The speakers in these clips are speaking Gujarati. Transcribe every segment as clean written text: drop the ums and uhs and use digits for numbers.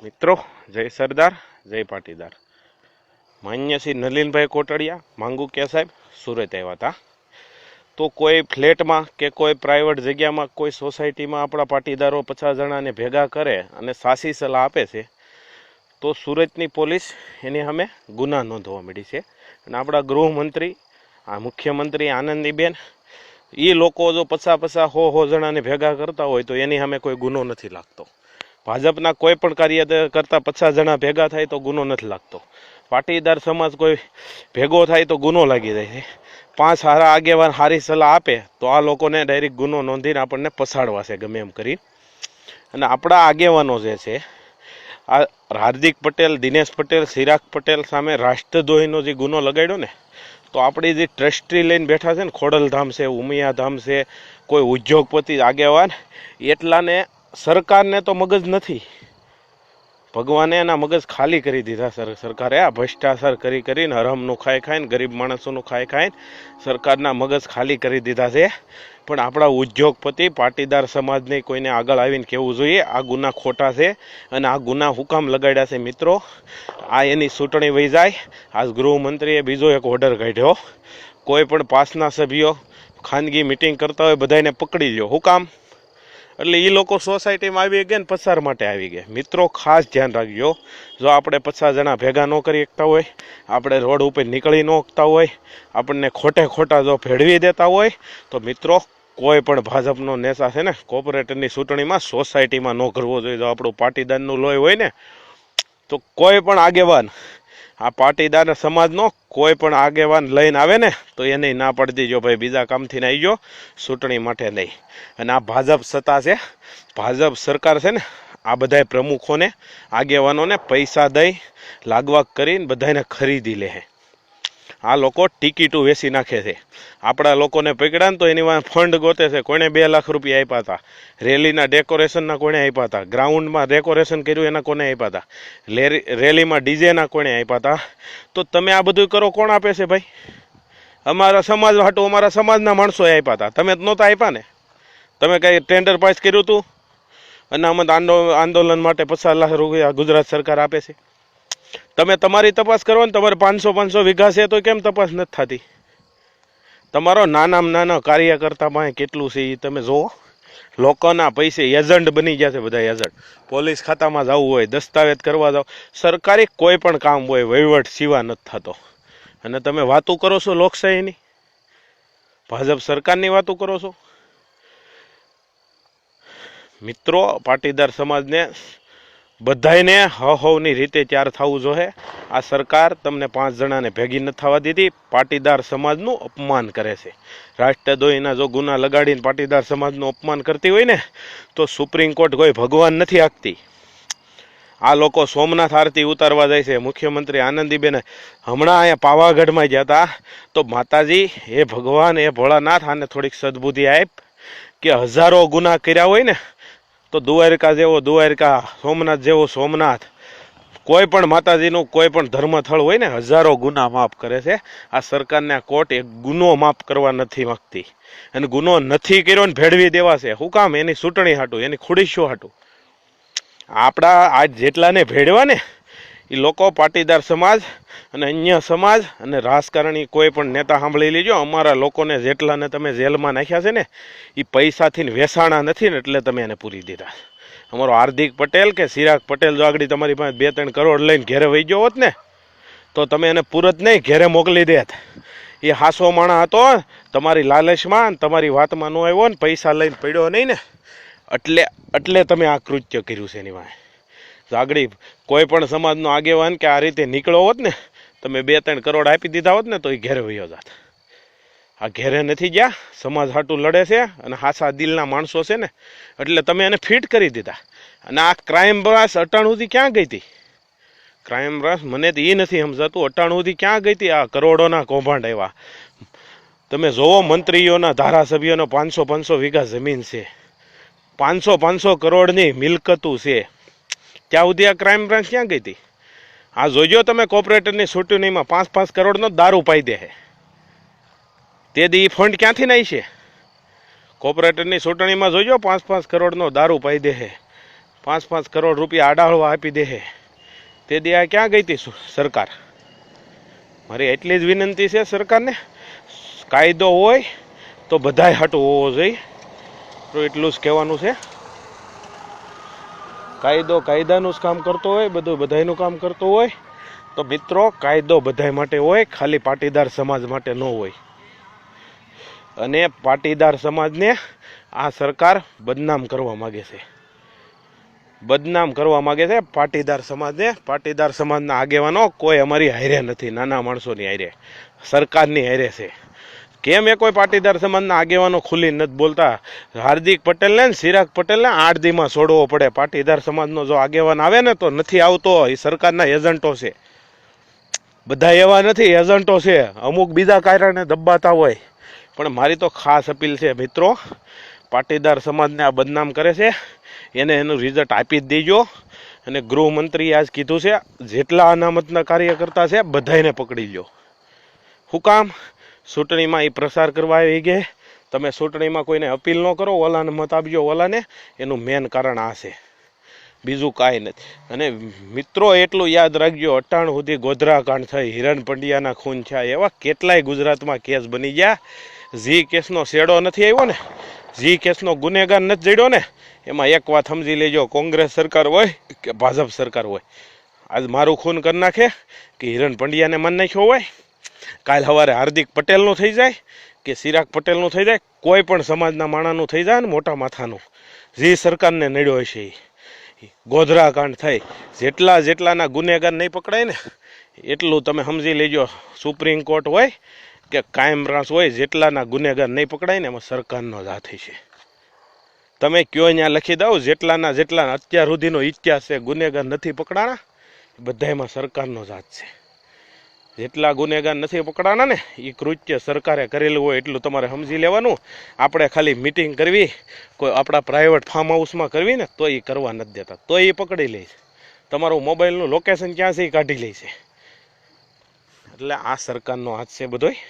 મિત્રો, જય સરદાર, જય પાટીદાર. માન્ય શ્રી નલિનભાઈ કોટડિયા માંગુ કે સાહેબ સુરત આવ્યા હતા. તો કોઈ ફ્લેટમાં કે કોઈ પ્રાઇવેટ જગ્યામાં કોઈ સોસાયટીમાં આપણા પાટીદારો 50 જણાને ભેગા કરે અને સાચી સલાહ આપે છે તો સુરતની પોલીસ એની સામે ગુના નોંધવા મળી છે. અને આપણા ગૃહમંત્રી મુખ્યમંત્રી આનંદીબેન એ લોકો જો 50 100 જણાને ભેગા કરતા હોય તો એની સામે કોઈ ગુનો નથી લાગતો. ભાજપના કોઈ પણ કાર્ય કરતા 50 જણા ભેગા થાય તો ગુનો નથી લાગતો. પાટીદાર સમાજ કોઈ ભેગો થાય તો ગુનો લાગી જાય છે. 5 સારા આગેવાન સારી સલાહ આપે તો આ લોકોને ડાયરેક્ટ ગુનો નોંધીને આપણને પસાડવા છે ગમે એમ કરી. અને આપણા આગેવાનો જે છે આ હાર્દિક પટેલ, દિનેશ પટેલ, ચિરાગ પટેલ સામે રાષ્ટ્રદ્રોહીનો જે ગુનો લગાડ્યો ને, તો આપણી જે ટ્રસ્ટી લઈને બેઠા છે ને, ખોડલધામ છે, ઉમિયાધામ છે, કોઈ ઉદ્યોગપતિ આગેવાન, એટલાને સરકારને તો મગજ નથી. ભગવાને એના મગજ ખાલી કરી દીધા. સરકારે આ ભ્રષ્ટાચાર કરીને હરામનું ખાઈને ગરીબ માણસોનું ખાઈને સરકારના મગજ ખાલી કરી દીધા છે. પણ આપણા ઉદ્યોગપતિ પાટીદાર સમાજને કોઈને આગળ આવીને કહેવું જોઈએ આ ગુના ખોટા છે અને આ ગુના હુકામ લગાડ્યા છે. મિત્રો, આ એની ચૂંટણી વહી જાય. આજ ગૃહમંત્રીએ બીજો એક ઓર્ડર કાઢ્યો, કોઈ પણ પાસના સભ્યો ખાનગી મિટિંગ કરતા હોય બધાને પકડી લ્યો. હુકામ? એટલે એ લોકો સોસાયટીમાં આવી ગયા ને પસાર માટે આવી ગયા. મિત્રો, ખાસ ધ્યાન રાખજો, જો આપણે 50 જણા ભેગા ન કરી શકતા હોય, આપણે રોડ ઉપર નીકળી ન શકતા હોય, આપણને ખોટા જો ભેળવી દેતા હોય તો મિત્રો કોઈ પણ ભાજપનો નેતા છે ને કોર્પોરેટરની ચૂંટણીમાં સોસાયટીમાં ન કરવો જોઈએ. જો આપણું પાટીદારનું લોહી હોય ને તો કોઈ પણ આગેવાન આ પાટીદાર સમાજનો કોઈ પણ આગેવાન લઈને આવે ને તો એને ના પાડી દેજો, ભાઈ બીજા કામથી ને આવી ગયો, ચૂંટણી માટે નહીં. અને આ ભાજપ સત્તા છે, ભાજપ સરકાર છે ને, આ બધા પ્રમુખોને આગેવાનોને પૈસા દઈ લાગવાક કરીને બધાને ખરીદી લે છે. આ લોકો ટિકિટો વેચી નાખે છે. આપણા લોકોને પકડ્યા ને તો એની વાત ફંડ ગોતે છે. કોઈને 2 લાખ રૂપિયા આપ્યા હતા, રેલીના ડેકોરેશનના કોને આપ્યા હતા, ગ્રાઉન્ડમાં ડેકોરેશન કર્યું એના કોને આપ્યા હતા, રેલીમાં ડીજેના કોને આપ્યા હતા. તો તમે આ બધું કરો, કોણ આપે છે ભાઈ? અમારા સમાજ હાટું અમારા સમાજના માણસોએ આપ્યા હતા, તમે નહોતા આપ્યા ને? તમે કઈ ટેન્ડર પાસ કર્યું હતું? અનામત આંદોલન માટે 50 લાખ રૂપિયા ગુજરાત સરકાર આપે છે. તમે તમારી તપાસ કરો ને, તમારે 500 વીઘા છે તો કેમ તપાસ નથી થતી? તમારો નાના કાર્યકર્તા પાસે કેટલું છે એ તમે જુઓ. લોકોના પૈસે એજન્ટ બની ગયા છે બધા એજન્ટ. પોલીસ ખાતામાં જવું હોય, દસ્તાવેજ કરવા જાવ, સરકારી કોઈ પણ કામ હોય વહીવટ સિવા નથી થતો. અને તમે વાતો કરો છો લોકશાહીની, ભાજપ સરકારની વાતો કરો છો. મિત્રો, પાટીદાર સમાજને બધાને હવની રીતે તૈયાર થવું જોઈએ. આ સરકાર તમને 5 જણાને ભેગી નથી થવા દીધી, પાટીદાર સમાજનું અપમાન કરે છે. રાષ્ટ્રદ્રોહીના જો ગુના લગાડીને પાટીદાર સમાજનું અપમાન કરતી હોય ને તો સુપ્રીમ કોર્ટ કોઈ ભગવાન નથી આપતી. આ લોકો સોમનાથ આરતી ઉતારવા જાય છે. મુખ્યમંત્રી આનંદીબેન હમણાં અહીંયા પાવાગઢમાં ગયા હતા તો માતાજી એ ભગવાન એ ભોળાનાથ આને થોડીક સદબુદ્ધિ આપ કે 1000 ગુના કર્યા હોય ને તો દ્વારકા જેવો દ્વારકા, સોમનાથ જેવો સોમનાથ, કોઈ પણ માતાજીનું કોઈ પણ ધર્મસ્થળ હોય ને 1000 ગુના માફ કરે છે. આ સરકારને કોર્ટ એક ગુનો માફ કરવા નથી માંગતી અને ગુનો નથી કર્યો ને ભેળવી દેવા છે. શું કામ? એની ચૂંટણી હાટું, એની ખુડીશો હાટું. આપણા આજ જેટલાને ભેળવા ને એ લોકો પાટીદાર સમાજ અને અન્ય સમાજ અને રાજકારણી કોઈ પણ નેતા સાંભળી લેજો, અમારા લોકોને જેટલાને તમે જેલમાં નાખ્યા છે ને એ પૈસાથી વેસાણા નથી ને એટલે તમે એને પૂરી દીધા. અમારો હાર્દિક પટેલ કે ચિરાગ પટેલ જો આગળ તમારી પાસે 2-3 કરોડ લઈને ઘેરે વહી ગયો હોત ને તો તમે એને પૂરત નહીં ઘેરે મોકલી દેત. એ હાસો માણા હતો, તમારી લાલચમાં તમારી વાતમાં ન આવ્યો ને પૈસા લઈને પડ્યો નહીં ને એટલે તમે આ કૃત્ય કર્યું છે. એની વાંહે આગળ કોઈ પણ સમાજનો આગેવાન કે આ રીતે નીકળ્યો હોત ને, તમે 2-3 કરોડ આપી દીધા હોત ને તો એ ઘેરે વયો જાત. આ ઘેરે નથી ગયા, સમાજ હાટું લડે છે અને હાસા દિલના માણસો છે ને એટલે તમે એને ફિટ કરી દીધા. અને આ ક્રાઇમ બ્રાન્ચ 98 સુધી ક્યાં ગઈ હતી? ક્રાઇમ બ્રાન્ચ મને તો એ નથી સમજાતું 98 સુધી ક્યાં ગઈ હતી? આ કરોડોના કૌભાંડ આવ્યા. તમે જોવો, મંત્રીઓના ધારાસભ્યોનો 500 વીઘા જમીન છે, 500 કરોડની મિલકતું છે. ત્યાં સુધી આ ક્રાઇમ બ્રાન્ચ ક્યાં ગઈ હતી? આ જોજો તમે કોર્પોરેટરની ચૂંટણીમાં 5 કરોડનો દારૂ પાઈ દે. તે દી ફંડ ક્યાંથી નહીં છે? કોર્પોરેટરની ચૂંટણીમાં જોજો 5 કરોડનો દારૂ પાઈ દે. 5-5 કરોડ રૂપિયા આડાળવા આપી દે. તે દી આ ક્યાં ગઈ હતી સરકાર? મારી એટલી જ વિનંતી છે સરકારને, કાયદો હોય તો બધાય હાટું હોવો જોઈએ. તો એટલું જ કહેવાનું છે. કાયદો કાયદાનું જ કામ કરતો હોય, બધું બધાયનું કામ કરતો હોય. તો મિત્રો, કાયદો બધાય માટે હોય, ખાલી પાટીદાર સમાજ માટે ન હોય. અને પાટીદાર સમાજને આ સરકાર બદનામ કરવા માગે છે. બદનામ કરવા માગે છે પાટીદાર સમાજને. પાટીદાર સમાજના આગેવાનો કોઈ અમારી હારે નથી, નાના માણસોની હારે, સરકારની હારે છે. કેમ એ કોઈ પાટીદાર સમાજના આગેવાનો ખુલ્લી નથી બોલતા? હાર્દિક પટેલને ને ચિરાગ પટેલને 8 દીમાં છોડવો પડે. પાટીદાર સમાજનો જો આગેવાન આવે ને તો નથી આવતો. એ સરકારના એજન્ટો છે. બધા એવા નથી, એજન્ટો છે. અમુક બીજા કારણે દબાતા હોય. પણ મારી તો ખાસ અપીલ છે મિત્રો, પાટીદાર સમાજને આ બદનામ કરે છે એને એનું રિઝલ્ટ આપી જ દેજો. અને ગૃહમંત્રીએ આજ કીધું છે જેટલા અનામતના કાર્યકર્તા છે બધાને પકડી લો. શું કામ? ચૂંટણીમાં એ પ્રસાર કરવા આવી ગયે. તમે ચૂંટણીમાં કોઈને અપીલ ન કરો, ઓલાને મત આપજો ઓલાને, એનું મેન કારણ આ છે, બીજું કાંઈ નથી. અને મિત્રો એટલું યાદ રાખજો, 98 સુધી ગોધરાકાંડ થઈ, હિરણ પંડ્યાના ખૂન થયા, એવા કેટલાય ગુજરાતમાં કેસ બની ગયા. જી કેસનો શેડો નથી આવ્યો ને, જી કેસનો ગુનેગાર નથી જડ્યો ને, એમાં એક વાત સમજી લેજો, કોંગ્રેસ સરકાર હોય કે ભાજપ સરકાર હોય, આજ મારું ખૂન કરી નાખે કે હિરણ પંડ્યાને મારી નાખ્યો હોય, કાલ સવારે હાર્દિક પટેલનું થઈ જાય કે ચિરાગ પટેલનું થઈ જાય, કોઈ પણ સમાજના માણાનું થઈ જાય ને મોટા માથાનું, જે સરકારને નડ્યો હશે ગોધરાકાંડ થાય, જેટલાના ગુનેગાર નહીં પકડાય ને એટલું તમે સમજી લેજો, સુપ્રીમ કોર્ટ હોય કે કાયમ બ્રાન્ચ હોય, જેટલાના ગુનેગાર નહીં પકડાય ને એમાં સરકારનો જ હાથ છે. તમે કયો ત્યાં લખી દો, જેટલા અત્યાર સુધીનો ઇતિહાસ છે ગુનેગાર નથી પકડાણા, બધામાં સરકારનો જ હાથ છે. જેટલા ગુનેગાર નથી પકડાના ને એ કૃત્ય સરકારે કરેલું હોય એટલું તમારે સમજી લેવાનું. આપણે ખાલી મિટિંગ કરવી, કોઈ આપણા પ્રાઇવેટ ફાર્મ હાઉસમાં કરવી ને તો એ કરવા નથી દેતા, તો એ પકડી લે છે. તમારું મોબાઈલનું લોકેશન ક્યાં છે એ કાઢી લે છે. એટલે આ સરકારનો હાથ છે બધોય.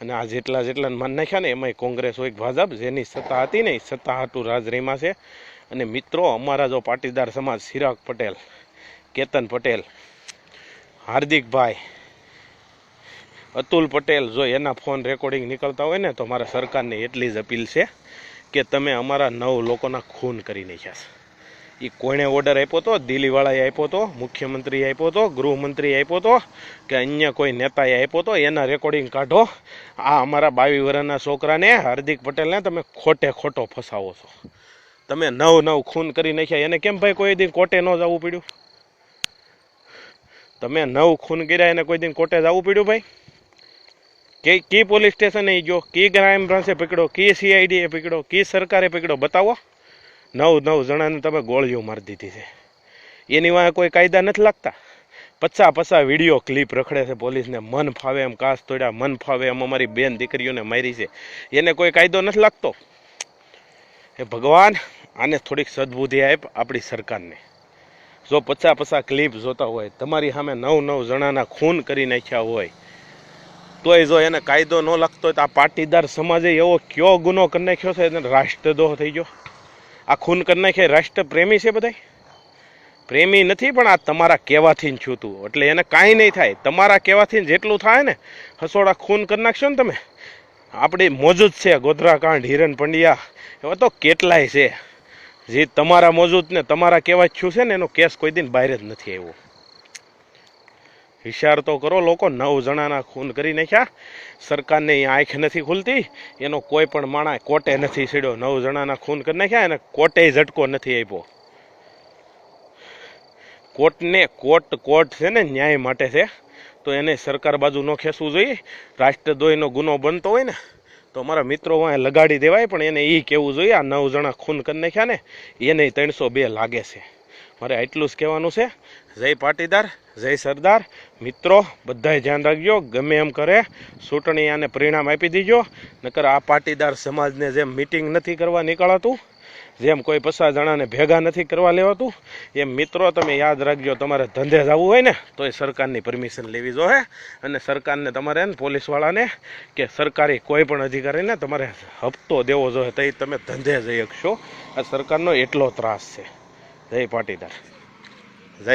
અને આ જેટલાને માન નાખ્યા ને એમાંય કોંગ્રેસ હોય ભાજપ, જેની સત્તા હતી ને એ સત્તા હાટું રાજરીમાં છે. અને મિત્રો, અમારા જો પાટીદાર સમાજ, ચિરાગ પટેલ, કેતન પટેલ, હાર્દિકભાઈ, અતુલ પટેલ, જો એના ફોન રેકોર્ડિંગ નીકળતા હોય ને તો મારા સરકારને એટલી જ અપીલ છે કે તમે અમારા 9 લોકોના ખૂન કરી નાખ્યા છે. એ કોણે ઓર્ડર આપ્યો હતો? દિલ્હીવાળાએ આપ્યો હતો, મુખ્યમંત્રીએ આપ્યો હતો, ગૃહમંત્રીએ આપ્યો હતો કે અન્ય કોઈ નેતાએ આપ્યો હતો? એના રેકોર્ડિંગ કાઢો. આ અમારા 22 વર્ષના છોકરાને, હાર્દિક પટેલને તમે ખોટો ફસાવો છો. તમે 9 ખૂન કરી નાખ્યા, એને કેમ ભાઈ કોઈ દિન કોર્ટે ન જવું પડ્યું? તમે 9 ખૂન કર્યા, એને કોઈ દિન કોર્ટે જવું પડ્યું ભાઈ? કી પોલીસ સ્ટેશને ગયો, કી ક્રાઇમ બ્રાન્ચે પકડ્યો, કી CID એ પકડ્યો, કી સરકારે પકડ્યો? બતાવો. 9 જણાને તમે ગોળીઓ મારી દીધી છે. એની વાંહે કોઈ કાયદા નથી લાગતા? 50 વિડીયો ક્લિપ રખડે છે પોલીસને, મન ફાવે એમ કાસ તોડ્યા, મન ફાવે એમ અમારી બેન દીકરીઓને મારી છે, એને કોઈ કાયદો નથી લાગતો? એ ભગવાન, આને થોડીક સદબુદ્ધિ આપ આપણી સરકારને. જો 50 ક્લિપ જોતા હોય, તમારી સામે 9 જણાના ખૂન કરી નાખ્યા હોય, તોય જો એને કાયદો ન લાગતો હોય તો આ પાટીદાર સમાજે એવો કયો ગુનો કરી નાખ્યો છે, એને રાષ્ટ્રદ્રોહ થઈ ગયો? આ ખૂન કરી નાખે રાષ્ટ્ર પ્રેમી છે બધા? પ્રેમી નથી, પણ આ તમારા કહેવાથી જ છૂતું, એટલે એને કાંઈ નહીં થાય. તમારા કહેવાથી જેટલું થાય ને, હસોડા ખૂન કરી નાખશો ને તમે. આપણી મોજૂદ છે ગોધરાકાંડ, હિરણ પંડ્યા, એવા તો કેટલાય છે જે તમારા મોજૂદ ને તમારા કહેવા થયું છે ને, એનો કેસ કોઈ દિન બહાર જ નથી આવ્યો. વિચાર તો કરો લોકો, 9 જણાના ખૂન કરી નાખ્યા, સરકારને આંખ નથી ખુલતી, એનો કોઈ પણ માણસ કોર્ટે નથી સીડ્યો. 9 જણાના ખૂન કરી નાખ્યા, એને કોર્ટે ઝટકો નથી આપ્યો. કોર્ટ છે ને ન્યાય માટે છે, તો એને સરકાર બાજુ ન ખેંચવું જોઈએ. રાષ્ટ્રદ્રોહીનો ગુનો બનતો હોય ને તો અમારા મિત્રો વાંહે લગાડી દેવાય, પણ એને એ કહેવું જોઈએ આ 9 જણા ખૂન કરી નાખ્યા ને એને 302 લાગે છે. મારે એટલું જ કહેવાનું છે. જય પાટીદાર, જય સરદાર. મિત્રો બધાય ધ્યાન રાખજો, ગમે એમ કરે ચૂંટણી આને પરિણામ આપી દીજો, નકર આ પાટીદાર સમાજને જેમ મિટિંગ નથી કરવા નીકળાતું, જેમ કોઈ 50 જણાને ભેગા નથી કરવા લેવાતું, એમ મિત્રો તમે યાદ રાખજો, તમારે ધંધે જવું હોય ને તો એ સરકારની પરમિશન લેવી જોઈએ. અને સરકારને તમારે પોલીસવાળાને કે સરકારી કોઈ પણ અધિકારીને તમારે હપ્તો દેવો જોઈએ, તો તમે ધંધે જઈ શકશો. આ સરકારનો એટલો ત્રાસ છે. જય પાટીદાર.